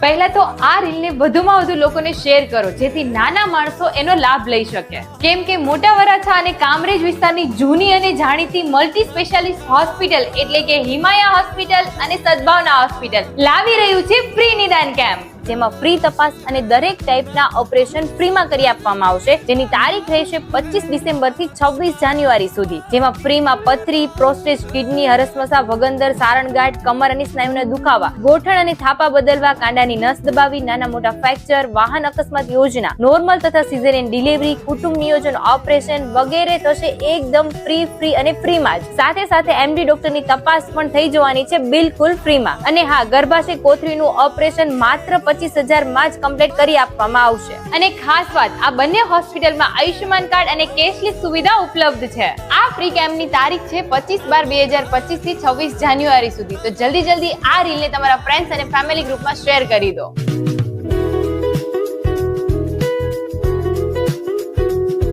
પહેલા તો આ રીલને વધુમાં વધુ લોકોને શેર કરો જેથી નાના માણસો એનો લાભ લઈ શકે. કેમ કે મોટા વરાછા અને કામરેજ વિસ્તારની જૂની અને જાણીતી મલ્ટી સ્પેશિયાલિસ્ટ હોસ્પિટલ એટલે કે હિમાયા હોસ્પિટલ અને સદભાવના હોસ્પિટલ લાવી રહ્યું છે ફ્રી નિદાન કેમ્પ, જેમાં ફ્રી તપાસ અને દરેક ટાઈપના ઓપરેશન ફ્રીમાં કરી આપવામાં આવશે, જેની તારીખ રહેશે 25 ડિસેમ્બર થી 26 જાન્યુઆરી સુધી. જેમાં ફ્રીમાં પથરી, પ્રોસ્ટેટ, કિડની, હરસમસા, ભગંદર, સારણગાંઠ, કમર અને સ્નાયુના દુખાવા, ગોઠણ અને થાપા બદલવા, કાંડાની નસ દબાવી, નાના મોટા ફ્રેક્ચર, વાહન અકસ્માત યોજના, નોર્મલ તથા સિઝેરિયન ડિલિવરી, કુટુંબ નિયોજન ઓપરેશન વગેરે થશે એકદમ ફ્રી અને ફ્રીમાં જ. સાથે સાથે એમડી ડોક્ટરની તપાસ પણ થઈ જવાની છે બિલકુલ ફ્રીમાં. અને હા, ગર્ભાશય કોથળીનું ઓપરેશન માત્ર 25,000 માં જ કમ્પ્લીટ કરી આપવામાં આવશે. અને ખાસ વાત, આ બંને હોસ્પિટલમાં આયુષ્યમાન કાર્ડ અને કેશલેસ સુવિધા ઉપલબ્ધ છે. આ ફ્રી કેમ્પની તારીખ છે 25/12/2025 થી 26 જાન્યુઆરી સુધી. તો જલ્દી આ રીલને તમારા ફ્રેન્ડ્સ અને ફેમિલી ગ્રુપમાં શેર કરી દો.